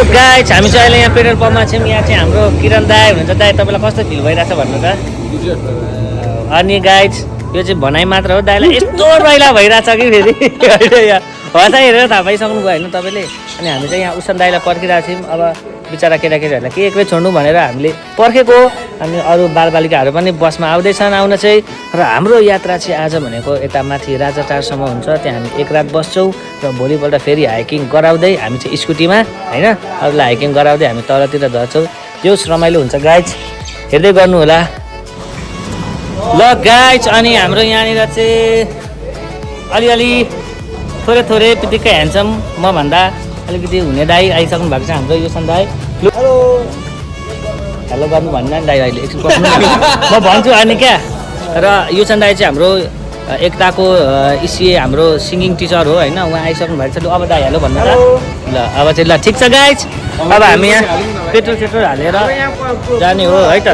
So guys हामी चाहिँ अहिले यहाँ पेट्रोल पम्पमा छौँ। यहाँ चाहिँ हाम्रो किरण दाई हुनुहुन्छ। दाई तपाईँलाई कस्तो फिल भइरहेछ भन्नु त? अनि गाइज यो चाहिँ भनाइ मात्र हो, दाइलाई यस्तो रैला भइरहेछ कि फेरि हँसाइ हेरेर थाहा पाइसक्नु भयो होइन तपाईँले। अनि हामी चाहिँ यहाँ उसन दाइलाई पर्खिरहेको छौँ। अब बिचरा केटाकेटीहरूलाई के एक्लै छोड्नु भनेर हामीले पर्खेको। अनि अरू बालबालिकाहरू पनि बसमा आउँदैछन् आउन चाहिँ। र हाम्रो यात्रा चाहिँ आज भनेको यता माथि राजाटारसम्म हुन्छ। त्यहाँ हामी एक रात बस्छौँ र भोलिपल्ट फेरि हाइकिङ गराउँदै हामी चाहिँ स्कुटीमा होइन अरूलाई हाइकिङ गराउँदै हामी तलतिर झर्छौँ। जो रमाइलो हुन्छ गाइज, हेर्दै गर्नु होला ल गाइज। अनि हाम्रो यहाँनिर चाहिँ अलिअलि थोरै थोरै बित्तिकै ह्यान्डसम मभन्दा अलिकति हुने दाई आइसक्नु भएको छ हाम्रो युसन दाई। हेलो हेलो गर्नु भन्नु नि दाई, अहिले एकछिन बस्नु म भन्छु। अनि क्या र युसन दाई चाहिँ हाम्रो एकताको इसिए हाम्रो सिङ्गिङ टिचर हो होइन, उहाँ आइसक्नु भएको छ। अब दाई हेलो भन्नु ल। अब चाहिँ ल ठिक छ गाइज, अब हामी यहाँ पेट्रोल सेट्रोल हालेर जाने हो है त।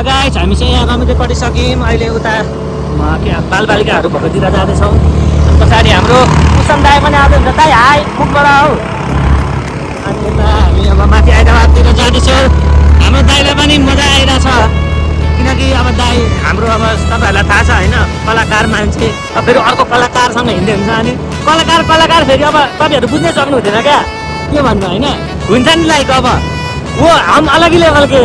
गाइज हामी चाहिँ यहाँ रमिते पढिसक्यौँ। अहिले उता के बालबालिकाहरू भएकोतिर जाँदैछौँ। पछाडि हाम्रो उसन दाई पनि आउँदै हुन्छ। दाई हाई मुखबाट हौ। अनि यता हामी अब माथि हैदराबादतिर जाँदैछौँ। हाम्रो दाईलाई पनि मजा आइरहेछ किनकि अब दाई हाम्रो अब तपाईँहरूलाई थाहा छ होइन, कलाकार मान्छे। अब फेरि अर्को कलाकारसँग हिँड्दै हुन्छ। अनि कलाकार फेरि अब तपाईँहरू बुझ्नै सक्नु हुँदैन क्या के भन्नु होइन, हुन्छ नि लाइक अब वो हम अलग ही लेभल के।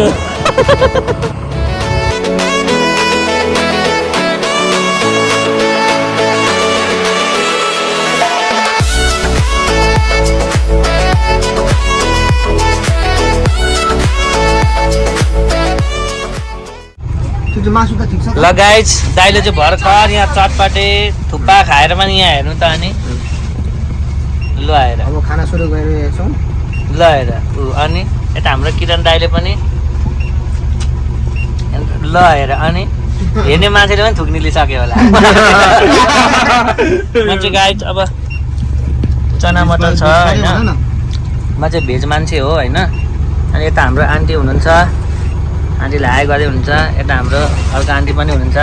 ल गाइज दाइले चाहिँ भर्खर यहाँ चटपटे थुक्पा खाएर पनि यहाँ हेर्नु त। अनि ल हेर अब खाना सुरु गरिरहेको छौँ। ल हेर अनि यता हाम्रो किरण दाइले पनि ल हेर। अनि हेर्ने मान्छेले पनि थुक्ने लिइसक्यो होला। मान्छे गाइज अब चना मटर छ होइन, म चाहिँ भेज मान्छे हो होइन। अनि यता हाम्रो आन्टी हुनुहुन्छ, आन्टीलाई हाई गर्दै हुनुहुन्छ। यता हाम्रो अर्को आन्टी पनि हुनुहुन्छ,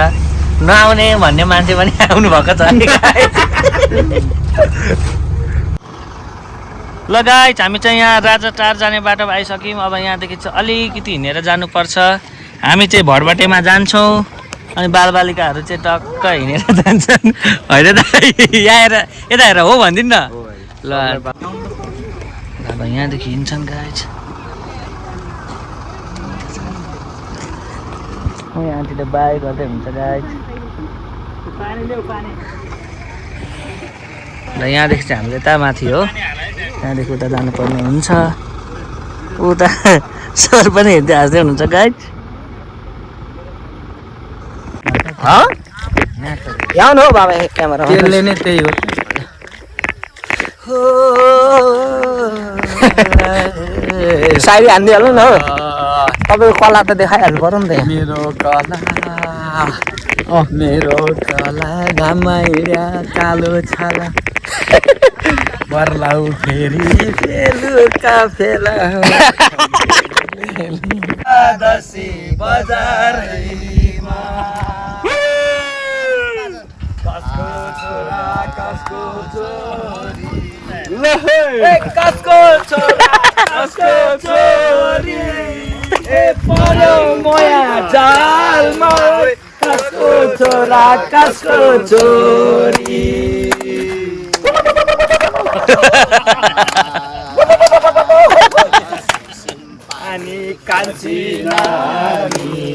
नआउने भन्ने मान्छे पनि आउनु भएको छ। ल गाइज हामी चाहिँ यहाँ राजाटार जाने बाटो आइसक्यौँ। अब यहाँदेखि चाहिँ अलिकति हिँडेर जानुपर्छ। हामी चाहिँ भटबाटेमा जान्छौँ अनि बालबालिकाहरू चाहिँ टक्क हिँडेर जान्छन् होइन दाइ। यता हेर हो भनिदिनु न ल। अब यहाँदेखि हिँड्छन् गाइज। यहाँ आन्टीले बाई गर्दै हुन्छ गाइज। र यहाँदेखि चाहिँ हामीले यता माथि हो, त्यहाँदेखि उता जानुपर्ने हुन्छ। उता सर पनि हेर्दै हाँस्दै हुनुहुन्छ गाइज। यहाँ हो बाबा क्यामेरा त्यसले नै त्यही हो। सायरी हानिदिइहाल्नु न हो, तपाईँको कला त देखाइहाल्नु पर्यो नि त। मेरो कला घाममा हिँड्या कालो छाला बर्लाउ फेरि बेलुका फेला दसी बजारमा कसको छोरा कसको छोरी कसको छोरा कसको छोरी ए पर्यो मोया जालमा कसको छोरा कसको छोरी। अनि कान्छी नानी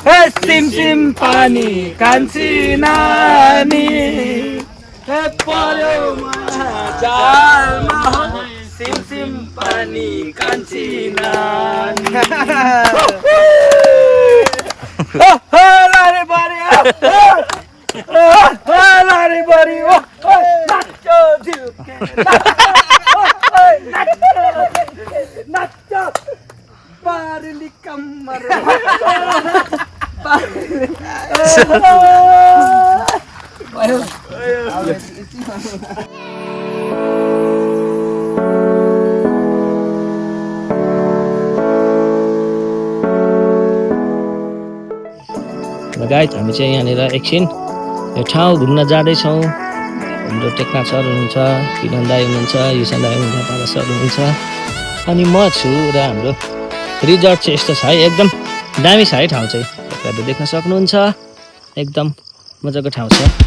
हे सिमसिम पानी कान्छी नानी हे पर्यो जालमा सिमसिम पानी कान्छी नानी। लारे बारी लारे बारी नाचो झिल्के नाचो पारली कम्मर गाइज हामी चाहिँ यहाँनिर एकछिन यो ठाउँ घुम्न जाँदैछौँ। हाम्रो टेक्ना सर हुनुहुन्छ, किरण दाई हुनुहुन्छ, युसन दाई हुनुहुन्छ, पारा सर हुनुहुन्छ अनि म छु र हाम्रो रिजर्ट चाहिँ यस्तो छ है, एकदम दामी छ है ठाउँ चाहिँ। तपाईँहरूले देख्न सक्नुहुन्छ एकदम मजाको ठाउँ छ।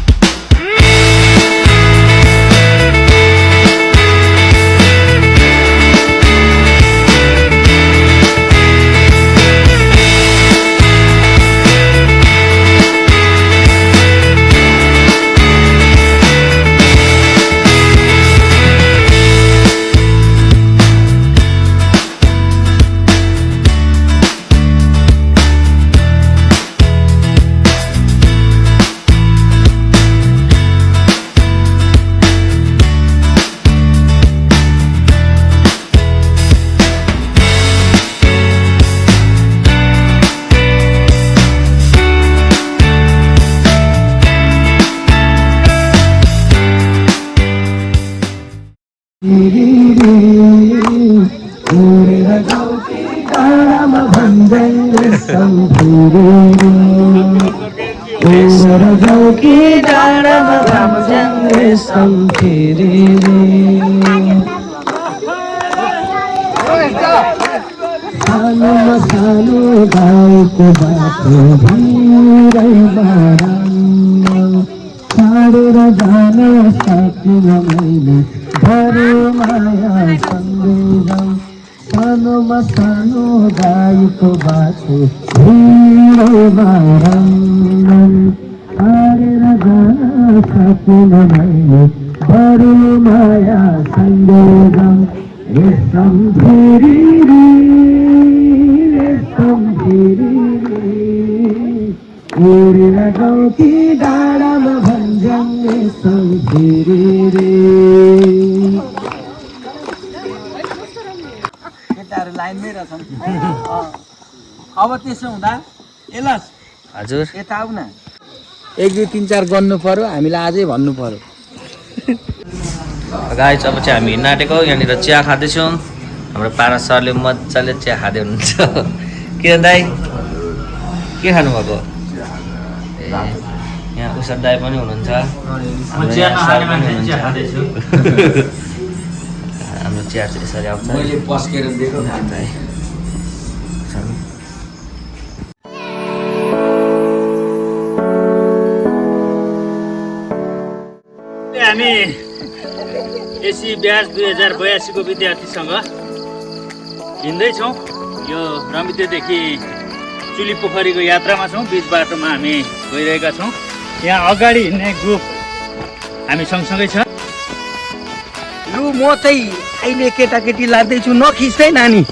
अब त्यसो हुँदा एलस हजुर यता आऊ न, 1 2 3 4 गर्नु पर्यो, हामीलाई आजै भन्नु पर्यो। गाइस अब चाहिँ हामी हिँड्न आँटेको, यहाँनिर चिया खाँदैछौँ। हाम्रो पारा सरले मजाले चिया खाँदै हुनुहुन्छ। किरण दाई के खानुभएको? यहाँ उषा दाई पनि हुनुहुन्छ, हाम्रो यहाँ सर पनि हुनुहुन्छ। हाम्रो चिया चाहिँ यसरी आउँछ। मैले पस्केर दिएको खाँदै हामी एसी ब्याच 2082 को विद्यार्थीसँग हिँड्दैछौँ। यो रमितेदेखि चुली पोखरीको यात्रामा छौँ। बिच बाटोमा हामी गइरहेका छौँ। यहाँ अगाडि हिँड्ने ग्रुप हामी सँगसँगै छ। लु म चाहिँ अहिले केटाकेटी लाँदैछु, नखिच्दै नानी।